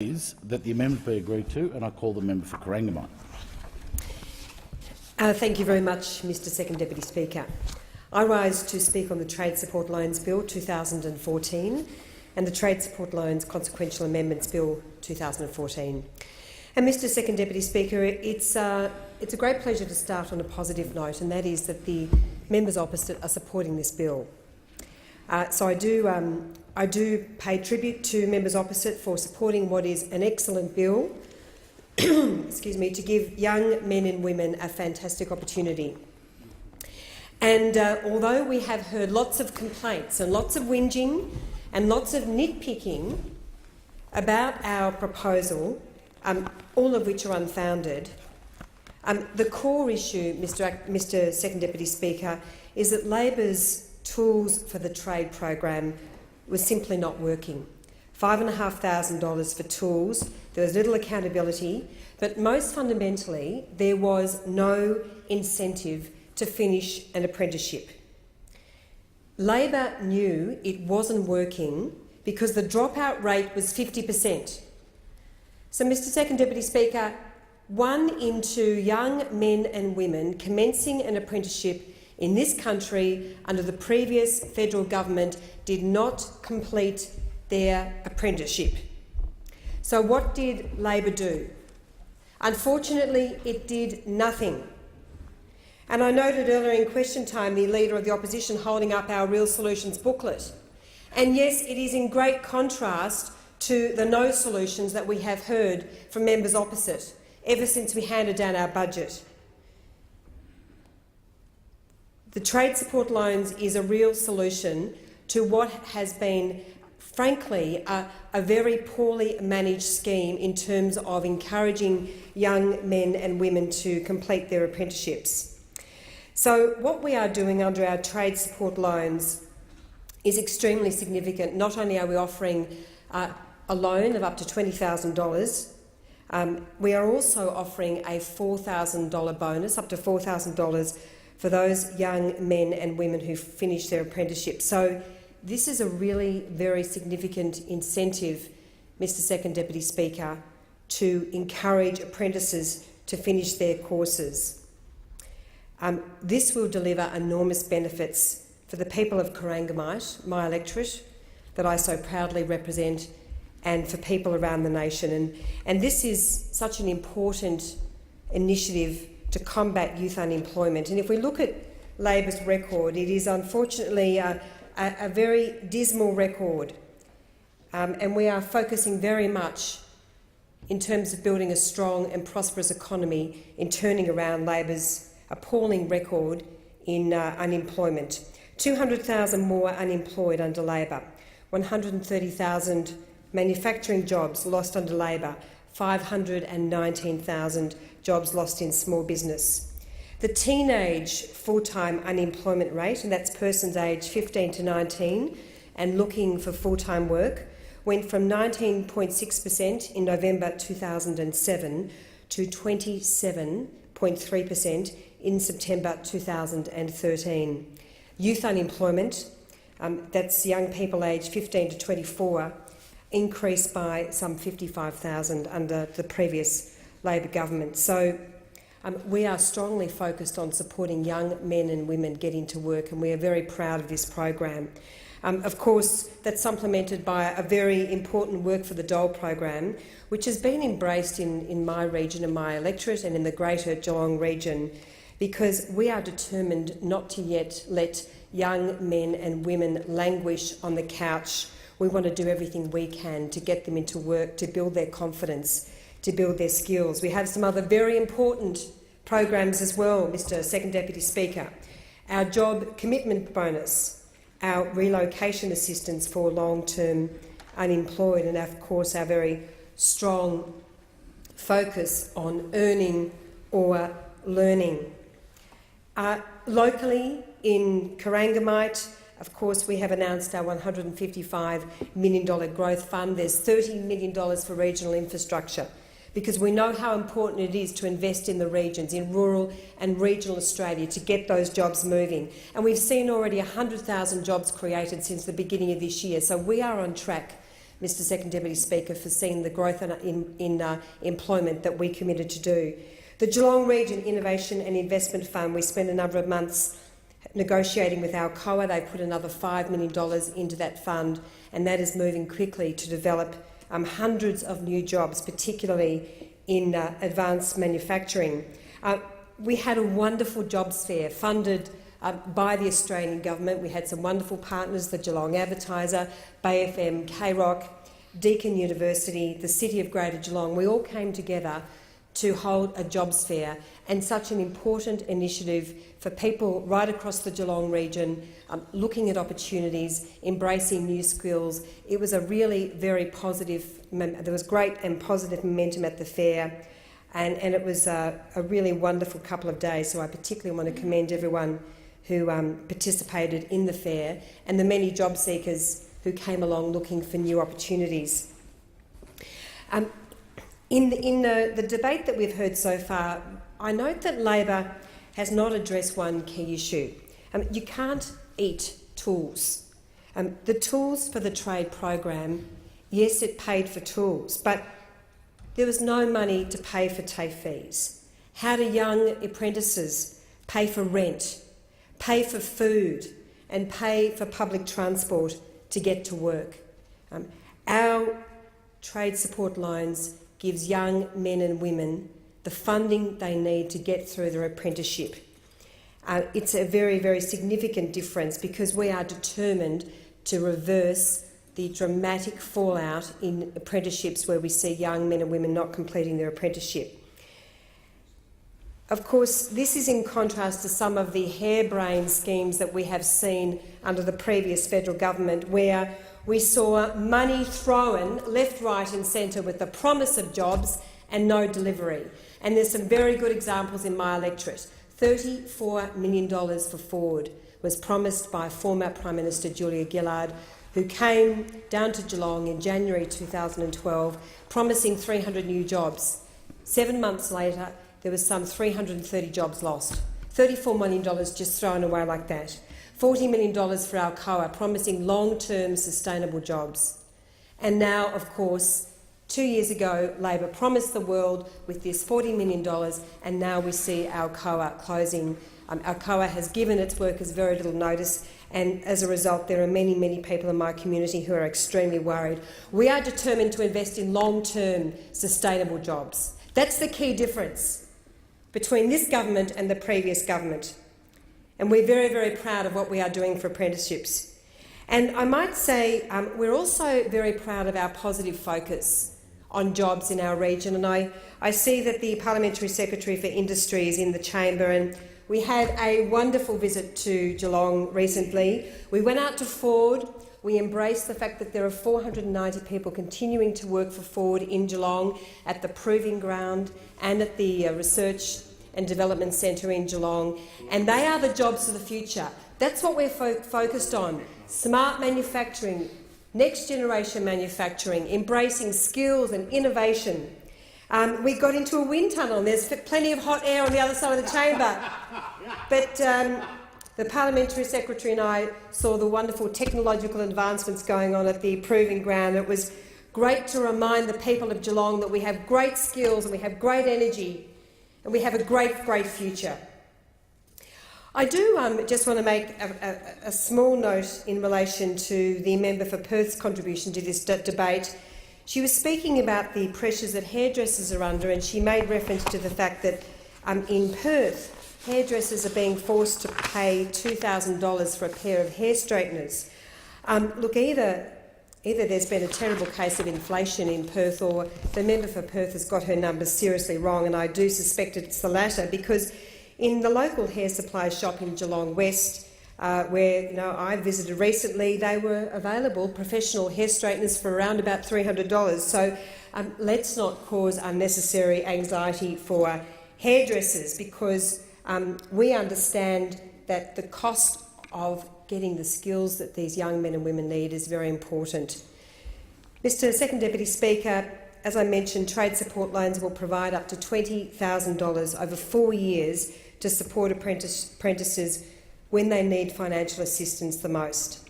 Is that the amendment be agreed to, and I call the member for Corangamite. Thank you very much, Mr Second Deputy Speaker. I rise to speak on the Trade Support Loans Bill 2014 and the Trade Support Loans Consequential Amendments Bill 2014. And Mr Second Deputy Speaker, it's a great pleasure to start on a positive note, and that is that the members opposite are supporting this bill. So I do pay tribute to members opposite for supporting what is an excellent bill excuse me, to give young men and women a fantastic opportunity. And although we have heard lots of complaints and lots of whinging and lots of nitpicking about our proposal, all of which are unfounded, the core issue, Mr Second Deputy Speaker, is that Labor's tools for the trade program was simply not working. $5,500 for tools, there was little accountability, but most fundamentally there was no incentive to finish an apprenticeship. Labor knew it wasn't working because the dropout rate was 50%. So, Mr Second Deputy Speaker, 1 in 2 young men and women commencing an apprenticeship in this country under the previous federal government did not complete their apprenticeship. So what did Labor do? Unfortunately, it did nothing. And I noted earlier in question time the Leader of the Opposition holding up our Real Solutions booklet. And yes, it is in great contrast to the no solutions that we have heard from members opposite ever since we handed down our budget. The trade support loans is a real solution to what has been, frankly, a very poorly managed scheme in terms of encouraging young men and women to complete their apprenticeships. So what we are doing under our trade support loans is extremely significant. Not only are we offering a loan of up to $20,000, we are also offering a $4,000 bonus, up to $4,000 for those young men and women who finish their apprenticeship. So this is a really very significant incentive, Mr Second Deputy Speaker, to encourage apprentices to finish their courses. This will deliver enormous benefits for the people of Corangamite, my electorate, that I so proudly represent, and for people around the nation. And this is such an important initiative to combat youth unemployment. And if we look at Labor's record, it is unfortunately a very dismal record, and we are focusing very much in terms of building a strong and prosperous economy in turning around Labor's appalling record in unemployment. 200,000 more unemployed under Labor, 130,000 manufacturing jobs lost under Labor, 519,000 jobs lost in small business. The teenage full-time unemployment rate, and that's persons aged 15 to 19 and looking for full-time work, went from 19.6% in November 2007 to 27.3% in September 2013. Youth unemployment, that's young people aged 15 to 24, increased by some 55,000 under the previous Labor government. So we are strongly focused on supporting young men and women get into work, and we are very proud of this program. Of course, that's supplemented by a very important work for the Dole program, which has been embraced in my region and my electorate and in the greater Geelong region, because we are determined not to yet let young men and women languish on the couch. We want to do everything we can to get them into work, to build their confidence, to build their skills. We have some other very important programs as well, Mr Second Deputy Speaker. Our job commitment bonus, our relocation assistance for long-term unemployed, and of course our very strong focus on earning or learning. Locally in Corangamite, of course, we have announced our $155 million growth fund. There's $30 million for regional infrastructure, because we know how important it is to invest in the regions, in rural and regional Australia, to get those jobs moving. And we've seen already 100,000 jobs created since the beginning of this year, so we are on track Mr Second Deputy Speaker, for seeing the growth in employment that we committed to do. The Geelong Region Innovation and Investment Fund, we spent a number of months negotiating with Alcoa. They put another $5 million into that fund, and that is moving quickly to develop hundreds of new jobs, particularly in advanced manufacturing. We had a wonderful jobs fair funded by the Australian Government. We had some wonderful partners, the Geelong Advertiser, Bay FM, KROC, Deakin University, the City of Greater Geelong. We all came together to hold a jobs fair, and such an important initiative for people right across the Geelong region, looking at opportunities, embracing new skills. It was a really very positive, there was great and positive momentum at the fair, and it was a really wonderful couple of days, so I particularly want to commend everyone who participated in the fair and the many job seekers who came along looking for new opportunities. In the debate that we've heard so far, I note that Labor has not addressed one key issue. You can't eat tools. The tools for the trade program, yes, it paid for tools, but there was no money to pay for TAFE fees. How do young apprentices pay for rent, pay for food and pay for public transport to get to work? Our trade support loans gives young men and women the funding they need to get through their apprenticeship. It's a very, very significant difference because we are determined to reverse the dramatic fallout in apprenticeships where we see young men and women not completing their apprenticeship. Of course, this is in contrast to some of the harebrained schemes that we have seen under the previous federal government, where we saw money thrown left, right and centre with the promise of jobs and no delivery. And there's some very good examples in my electorate. $34 million for Ford was promised by former Prime Minister Julia Gillard, who came down to Geelong in January 2012, promising 300 new jobs. 7 months later, there was some 330 jobs lost. $34 million just thrown away like that. $40 million for Alcoa, promising long-term sustainable jobs. And now, of course, 2 years ago, Labor promised the world with this $40 million, and now we see Alcoa closing. Alcoa has given its workers very little notice, and as a result, there are many, many people in my community who are extremely worried. We are determined to invest in long-term sustainable jobs. That's the key difference between this government and the previous government. And we're very, very proud of what we are doing for apprenticeships. And I might say we're also very proud of our positive focus on jobs in our region. And I see that the Parliamentary Secretary for Industry is in the chamber, and we had a wonderful visit to Geelong recently. We went out to Ford. We embraced the fact that there are 490 people continuing to work for Ford in Geelong at the Proving Ground and at the Research and Development Centre in Geelong, and they are the jobs of the future. That's what we're focused on: smart manufacturing, next generation manufacturing, embracing skills and innovation. We got into a wind tunnel, and there's plenty of hot air on the other side of the chamber. But the Parliamentary Secretary and I saw the wonderful technological advancements going on at the Proving Ground. It was great to remind the people of Geelong that we have great skills and we have great energy and we have a great, great future. I do just want to make a small note in relation to the member for Perth's contribution to this debate. She was speaking about the pressures that hairdressers are under, and she made reference to the fact that in Perth, hairdressers are being forced to pay $2,000 for a pair of hair straighteners. Look, either there's been a terrible case of inflation in Perth, or the member for Perth has got her numbers seriously wrong, and I do suspect it's the latter, because in the local hair supply shop in Geelong West, where I visited recently, they were available, professional hair straighteners, for around about $300. So let's not cause unnecessary anxiety for hairdressers, because we understand that the cost of getting the skills that these young men and women need is very important. Mr Second Deputy Speaker, as I mentioned, trade support loans will provide up to $20,000 over 4 years to support apprentices when they need financial assistance the most.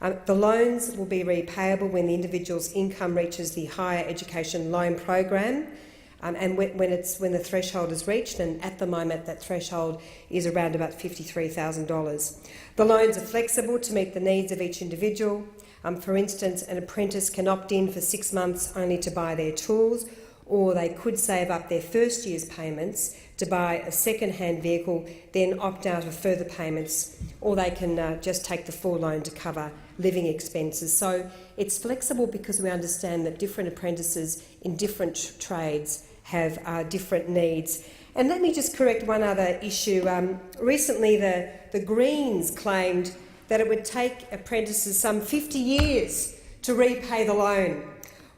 The loans will be repayable when the individual's income reaches the higher education loan program, and when the threshold is reached, and at the moment that threshold is around about $53,000. The loans are flexible to meet the needs of each individual. For instance, an apprentice can opt in for 6 months only to buy their tools, or they could save up their first year's payments to buy a second-hand vehicle, then opt out of further payments, or they can just take the full loan to cover living expenses. So it's flexible because we understand that different apprentices in different trades have different needs. And let me just correct one other issue. Recently the Greens claimed that it would take apprentices some 50 years to repay the loan.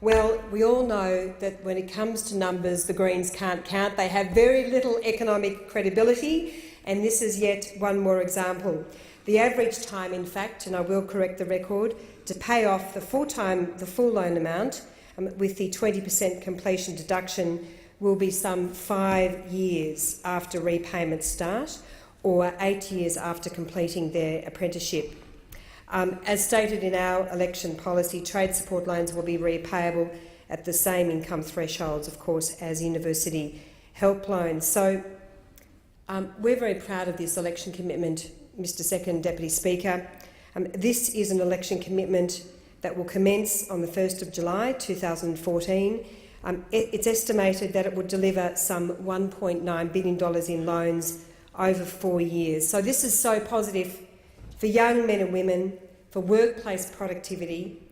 Well, we all know that when it comes to numbers, the Greens can't count. They have very little economic credibility, and this is yet one more example. The average time, in fact, and I will correct the record, to pay off the full loan amount with the 20% completion deduction will be some 5 years after repayments start, or 8 years after completing their apprenticeship. As stated in our election policy, trade support loans will be repayable at the same income thresholds, of course, as university help loans. So we're very proud of this election commitment, Mr Second Deputy Speaker. This is an election commitment that will commence on the 1st of July 2014. It's estimated that it would deliver some $1.9 billion in loans over 4 years. So this is so positive for young men and women, for workplace productivity,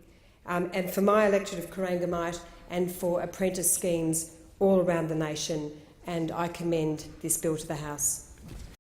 and for my electorate of Corangamite, and for apprentice schemes all around the nation. And I commend this bill to the House.